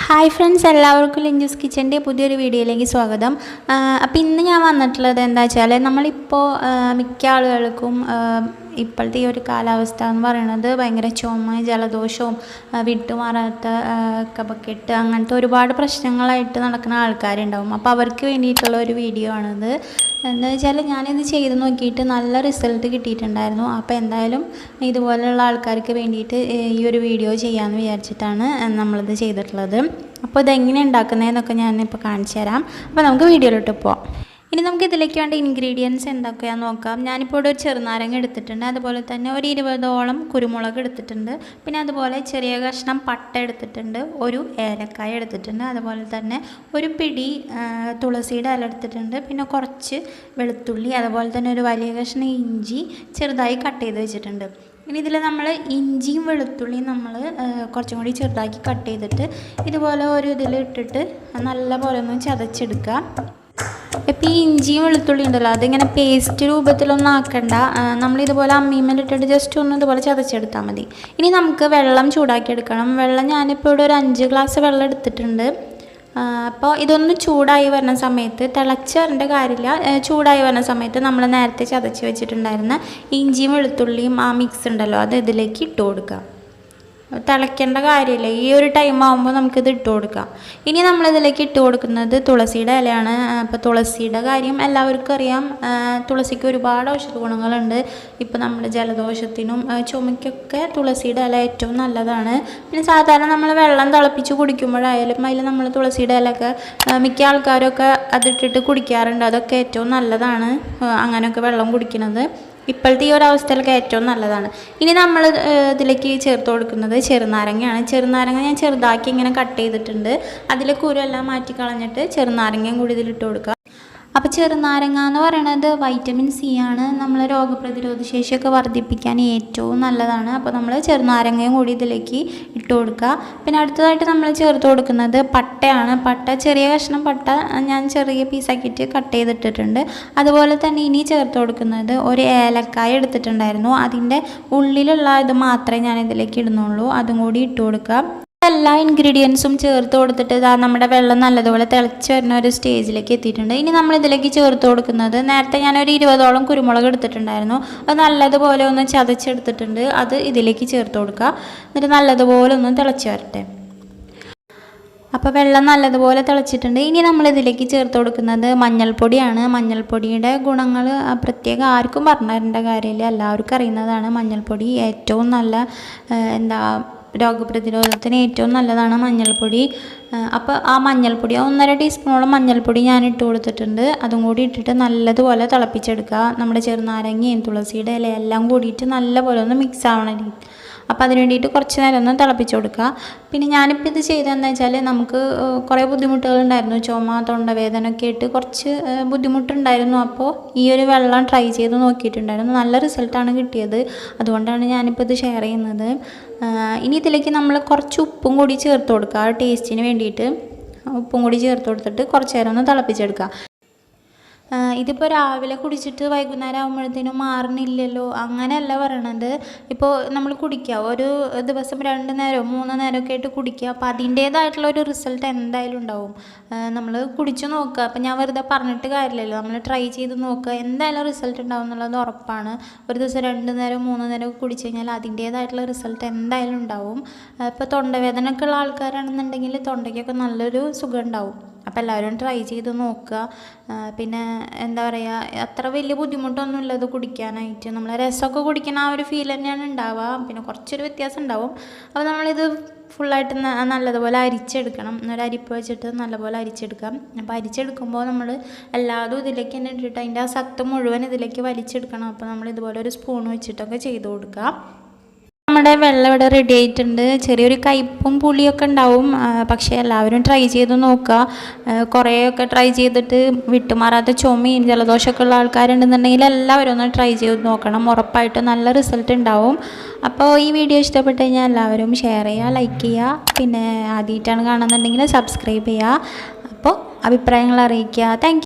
Hi friends, എല്ലാവർക്കും ലിഞ്ചൂസ് കിച്ചൻ്റെ പുതിയൊരു വീഡിയോയിലേക്ക് സ്വാഗതം. അപ്പോൾ ഇന്ന് ഞാൻ വന്നിട്ടുള്ളത് എന്താ വെച്ചാൽ, നമ്മളിപ്പോൾ മിക്ക ആളുകൾക്കും ഇപ്പോഴത്തെ ഈ ഒരു കാലാവസ്ഥ എന്ന് പറയുന്നത് ഭയങ്കര ചുമ, ജലദോഷവും വിട്ടുമാറാത്ത കഫക്കെട്ട്, അങ്ങനത്തെ ഒരുപാട് പ്രശ്നങ്ങളായിട്ട് നടക്കുന്ന ആൾക്കാരുണ്ടാവും. അപ്പോൾ അവർക്ക് വേണ്ടിയിട്ടുള്ള ഒരു വീഡിയോ ആണിത്. എന്താ വെച്ചാൽ, ഞാനിത് ചെയ്ത് നോക്കിയിട്ട് നല്ല റിസൾട്ട് കിട്ടിയിട്ടുണ്ടായിരുന്നു. അപ്പോൾ എന്തായാലും ഇതുപോലെയുള്ള ആൾക്കാർക്ക് വേണ്ടിയിട്ട് ഈ ഒരു വീഡിയോ ചെയ്യാമെന്ന് വിചാരിച്ചിട്ടാണ് നമ്മളിത് ചെയ്തിട്ടുള്ളത്. അപ്പോൾ ഇതെങ്ങനെ ഉണ്ടാക്കുന്നതെന്നൊക്കെ ഞാനിപ്പോൾ കാണിച്ചു തരാം. അപ്പോൾ നമുക്ക് വീഡിയോയിലോട്ട് പോവാം. ഇനി നമുക്ക് ഇതിലേക്ക് വേണ്ട ഇൻഗ്രീഡിയൻസ് എന്തൊക്കെയാണെന്ന് നോക്കാം. ഞാനിപ്പോൾ ഇവിടെ ഒരു ചെറുനാരങ്ങ എടുത്തിട്ടുണ്ട്, അതുപോലെ തന്നെ ഒരു 20ഓളം കുരുമുളക് എടുത്തിട്ടുണ്ട്, പിന്നെ അതുപോലെ ചെറിയ കഷ്ണം പട്ട എടുത്തിട്ടുണ്ട്, ഒരു ഏലക്കായ എടുത്തിട്ടുണ്ട്, അതുപോലെ തന്നെ ഒരു പിടി തുളസിയുടെ ഇല എടുത്തിട്ടുണ്ട്, പിന്നെ കുറച്ച് വെളുത്തുള്ളി, അതുപോലെ തന്നെ ഒരു വലിയ കഷ്ണം ഇഞ്ചി ചെറുതായി കട്ട് ചെയ്ത് വെച്ചിട്ടുണ്ട്. ഇനി ഇതിൽ നമ്മൾ ഇഞ്ചിയും വെളുത്തുള്ളിയും നമ്മൾ കുറച്ചും കൂടി ചെറുതാക്കി കട്ട് ചെയ്തിട്ട് ഇതുപോലെ ഒരു ഇതിൽ ഇട്ടിട്ട് നല്ല പോലെ ഒന്ന് ചതച്ചെടുക്കുക. ഇപ്പോൾ ഈ ഇഞ്ചിയും വെളുത്തുള്ളി ഉണ്ടല്ലോ, അതിങ്ങനെ പേസ്റ്റ് രൂപത്തിലൊന്നും ആക്കണ്ട, നമ്മളിതുപോലെ അമ്മീമ്മലിട്ടിട്ട് ജസ്റ്റ് ഒന്ന് ഇതുപോലെ ചതച്ചെടുത്താൽ മതി. ഇനി നമുക്ക് വെള്ളം ചൂടാക്കി എടുക്കണം. വെള്ളം ഞാനിപ്പോൾ ഇവിടെ ഒരു 5 ഗ്ലാസ് വെള്ളം എടുത്തിട്ടുണ്ട്. അപ്പോൾ ഇതൊന്ന് ചൂടായി വരുന്ന സമയത്ത്, തിളച്ച് വരേണ്ട കാര്യമില്ല, ചൂടായി വരുന്ന സമയത്ത് നമ്മൾ നേരത്തെ ചതച്ച് വെച്ചിട്ടുണ്ടായിരുന്ന ഇഞ്ചിയും വെളുത്തുള്ളിയും ആ മിക്സ് ഉണ്ടല്ലോ, അത് ഇതിലേക്ക് ഇട്ട് കൊടുക്കുക. തിളയ്ക്കേണ്ട കാര്യമില്ല, ഈ ഒരു ടൈം ആകുമ്പോൾ നമുക്കിത് ഇട്ട് കൊടുക്കാം. ഇനി നമ്മളിതിലേക്ക് ഇട്ട് കൊടുക്കുന്നത് തുളസിയുടെ ഇലയാണ്. അപ്പോൾ തുളസിയുടെ കാര്യം എല്ലാവർക്കും അറിയാം, തുളസിക്ക് ഒരുപാട് ഔഷധ ഗുണങ്ങളുണ്ട്. ഇപ്പോൾ നമ്മുടെ ജലദോഷത്തിനും ചുമയ്ക്കൊക്കെ തുളസിയുടെ ഇല ഏറ്റവും നല്ലതാണ്. പിന്നെ സാധാരണ നമ്മൾ വെള്ളം തിളപ്പിച്ച് കുടിക്കുമ്പോഴായാലും അതിൽ നമ്മൾ തുളസിയുടെ ഇലയൊക്കെ മിക്ക ആൾക്കാരൊക്കെ അതിട്ടിട്ട് കുടിക്കാറുണ്ട്. അതൊക്കെ ഏറ്റവും നല്ലതാണ്, അങ്ങനെയൊക്കെ വെള്ളം കുടിക്കുന്നത് ഇപ്പോഴത്തെ ഈ ഒരു അവസ്ഥയിലൊക്കെ ഏറ്റവും നല്ലതാണ്. ഇനി നമ്മൾ ഇതിലേക്ക് ചേർത്ത് കൊടുക്കുന്നത് ചെറുനാരങ്ങയാണ്. ചെറുനാരങ്ങ ഞാൻ ചെറുതാക്കി ഇങ്ങനെ കട്ട് ചെയ്തിട്ടുണ്ട്. അതിലെ കുരുവെല്ലാം മാറ്റി കളഞ്ഞിട്ട് ചെറുനാരങ്ങയും കൂടി ഇതിലിട്ട് കൊടുക്കുക. അപ്പോൾ ചെറുനാരങ്ങ എന്ന് പറയുന്നത് വൈറ്റമിൻ സി ആണ്, നമ്മൾ രോഗപ്രതിരോധ ശേഷിയൊക്കെ വർദ്ധിപ്പിക്കാൻ ഏറ്റവും നല്ലതാണ്. അപ്പോൾ നമ്മൾ ചെറുനാരങ്ങയും കൂടി ഇതിലേക്ക് ഇട്ട് കൊടുക്കുക. പിന്നെ അടുത്തതായിട്ട് നമ്മൾ ചേർത്ത് കൊടുക്കുന്നത് പട്ടയാണ്. പട്ട, ചെറിയ കഷ്ണം പട്ട ഞാൻ ചെറിയ പീസാക്കിയിട്ട് കട്ട് ചെയ്തിട്ടിട്ടുണ്ട്. അതുപോലെ തന്നെ ഇനി ചേർത്ത് കൊടുക്കുന്നത് ഒരു ഏലക്കായ എടുത്തിട്ടുണ്ടായിരുന്നു, അതിൻ്റെ ഉള്ളിലുള്ള ഇത് മാത്രമേ ഞാൻ ഇതിലേക്ക് ഇടുന്നുള്ളൂ, അതും കൂടി ഇട്ട് കൊടുക്കുക. എല്ലാ ഇൻഗ്രീഡിയൻസും ചേർത്ത് കൊടുത്തിട്ട് നമ്മുടെ വെള്ളം നല്ലതുപോലെ തിളച്ച് വരുന്ന ഒരു സ്റ്റേജിലേക്ക് എത്തിയിട്ടുണ്ട്. ഇനി നമ്മൾ ഇതിലേക്ക് ചേർത്ത് കൊടുക്കുന്നത്, നേരത്തെ ഞാനൊരു 20ഓളം കുരുമുളക് എടുത്തിട്ടുണ്ടായിരുന്നു, അത് നല്ലതുപോലെ ഒന്ന് ചതച്ചെടുത്തിട്ടുണ്ട്, അത് ഇതിലേക്ക് ചേർത്ത് കൊടുക്കുക. എന്നിട്ട് നല്ലതുപോലെ ഒന്ന് തിളച്ച് വരട്ടെ. അപ്പോൾ വെള്ളം നല്ലതുപോലെ തിളച്ചിട്ടുണ്ട്. ഇനി നമ്മൾ ഇതിലേക്ക് ചേർത്ത് കൊടുക്കുന്നത് മഞ്ഞൾപ്പൊടിയാണ്. മഞ്ഞൾപ്പൊടിയുടെ ഗുണങ്ങൾ പ്രത്യേകം ആർക്കും പറഞ്ഞു തരേണ്ട കാര്യമില്ല, എല്ലാവർക്കും അറിയുന്നതാണ്. മഞ്ഞൾപ്പൊടി ഏറ്റവും നല്ല രോഗപ്രതിരോധത്തിന് ഏറ്റവും നല്ലതാണ് മഞ്ഞൾപ്പൊടി. അപ്പോൾ ആ മഞ്ഞൾപ്പൊടി 1.5 ടീസ്പൂണോളം മഞ്ഞൾപ്പൊടി ഞാൻ ഇട്ട് കൊടുത്തിട്ടുണ്ട്. അതും കൂടി ഇട്ടിട്ട് നല്ലതുപോലെ തിളപ്പിച്ചെടുക്കുക. നമ്മുടെ ചെറുനാരങ്ങയും തുളസിയുടെ ഇലയെല്ലാം കൂടിയിട്ട് നല്ലപോലെ ഒന്ന് മിക്സ് ആവണം. അപ്പോൾ അതിന് വേണ്ടിയിട്ട് കുറച്ച് നേരം ഒന്ന് തിളപ്പിച്ച് കൊടുക്കുക. പിന്നെ ഞാനിപ്പോൾ ഇത് ചെയ്തതെന്ന് വെച്ചാൽ, നമുക്ക് കുറേ ബുദ്ധിമുട്ടുകളുണ്ടായിരുന്നു, ചുമ, തൊണ്ടവേദന ഒക്കെ ആയിട്ട് കുറച്ച് ബുദ്ധിമുട്ടുണ്ടായിരുന്നു. അപ്പോൾ ഈ ഒരു വെള്ളം ട്രൈ ചെയ്ത് നോക്കിയിട്ടുണ്ടായിരുന്നു, നല്ല റിസൾട്ടാണ് കിട്ടിയത്. അതുകൊണ്ടാണ് ഞാനിപ്പോൾ ഇത് ഷെയർ ചെയ്യുന്നത്. ഇനി ഇതിലേക്ക് നമ്മൾ കുറച്ച് ഉപ്പും കൂടി ചേർത്ത് കൊടുക്കുക, ടേസ്റ്റിന് വേണ്ടിയിട്ട് ഉപ്പും കൂടി ചേർത്ത് കൊടുത്തിട്ട് കുറച്ച് നേരം ഒന്ന് തിളപ്പിച്ചെടുക്കുക. ഇതിപ്പോൾ രാവിലെ കുടിച്ചിട്ട് വൈകുന്നേരം ആകുമ്പോഴത്തേനും മാറണില്ലല്ലോ, അങ്ങനെയല്ല പറയണത്. ഇപ്പോൾ നമ്മൾ കുടിക്കുക, ഒരു ദിവസം 2 നേരമോ 3 നേരമൊക്കെ ആയിട്ട് കുടിക്കുക, അപ്പോൾ അതിൻ്റേതായിട്ടുള്ള ഒരു റിസൾട്ട് എന്തായാലും ഉണ്ടാവും. നമ്മൾ കുടിച്ചു നോക്കുക. അപ്പോൾ ഞാൻ വെറുതെ പറഞ്ഞിട്ട് കാര്യമില്ലല്ലോ, നമ്മൾ ട്രൈ ചെയ്ത് നോക്കുക, എന്തായാലും റിസൾട്ട് ഉണ്ടാവും എന്നുള്ളത് ഉറപ്പാണ്. ഒരു ദിവസം 2 നേരം 3 നേരം കുടിച്ചു കഴിഞ്ഞാൽ അതിൻ്റേതായിട്ടുള്ള റിസൾട്ട് എന്തായാലും ഉണ്ടാവും. ഇപ്പോൾ തൊണ്ടവേദന ഒക്കെ ഉള്ള ആൾക്കാരാണെന്നുണ്ടെങ്കിൽ തൊണ്ടയ്ക്കൊക്കെ നല്ലൊരു സുഖം ഉണ്ടാവും. അപ്പോൾ എല്ലാവരും ട്രൈ ചെയ്ത് നോക്കുക. പിന്നെ എന്താ പറയുക, അത്ര വലിയ ബുദ്ധിമുട്ടൊന്നുമില്ല ഇത് കുടിക്കാനായിട്ട്. നമ്മൾ രസമൊക്കെ കുടിക്കുന്ന ആ ഒരു ഫീൽ തന്നെയാണ് ഉണ്ടാവുക, പിന്നെ കുറച്ചൊരു വ്യത്യാസം ഉണ്ടാവും. അപ്പോൾ നമ്മളിത് ഫുള്ളായിട്ട് നല്ലതുപോലെ അരിച്ചെടുക്കണം. ഒരു അരിപ്പ് വെച്ചിട്ട് നല്ലപോലെ അരിച്ചെടുക്കാം. അപ്പോൾ അരിച്ചെടുക്കുമ്പോൾ നമ്മൾ എല്ലാതും ഇതിലേക്ക് തന്നെ ഇട്ടിട്ട് അതിൻ്റെ ആ സത്ത് മുഴുവൻ ഇതിലേക്ക് വലിച്ചെടുക്കണം. അപ്പോൾ നമ്മൾ ഇതുപോലെ ഒരു സ്പൂൺ വെച്ചിട്ടൊക്കെ ചെയ്ത് കൊടുക്കുക. നമ്മുടെ വെള്ളം ഇവിടെ റെഡി ആയിട്ടുണ്ട്. ചെറിയൊരു കയ്പും പുളിയൊക്കെ ഉണ്ടാവും, പക്ഷേ എല്ലാവരും ട്രൈ ചെയ്ത് നോക്കുക. കുറേയൊക്കെ ട്രൈ ചെയ്തിട്ട് വിട്ടുമാറാത്ത ചുമയും ജലദോഷമൊക്കെ ഉള്ള ആൾക്കാരുണ്ടെന്നുണ്ടെങ്കിൽ എല്ലാവരും ഒന്ന് ട്രൈ ചെയ്ത് നോക്കണം, ഉറപ്പായിട്ടും നല്ല റിസൾട്ട് ഉണ്ടാവും. അപ്പോൾ ഈ വീഡിയോ ഇഷ്ടപ്പെട്ട് കഴിഞ്ഞാൽ എല്ലാവരും ഷെയർ ചെയ്യുക, ലൈക്ക് ചെയ്യുക, പിന്നെ ആദ്യമായിട്ടാണ് കാണുന്നുണ്ടെങ്കിൽ സബ്സ്ക്രൈബ് ചെയ്യുക. അപ്പോൾ അഭിപ്രായങ്ങൾ അറിയിക്കുക. Thank you.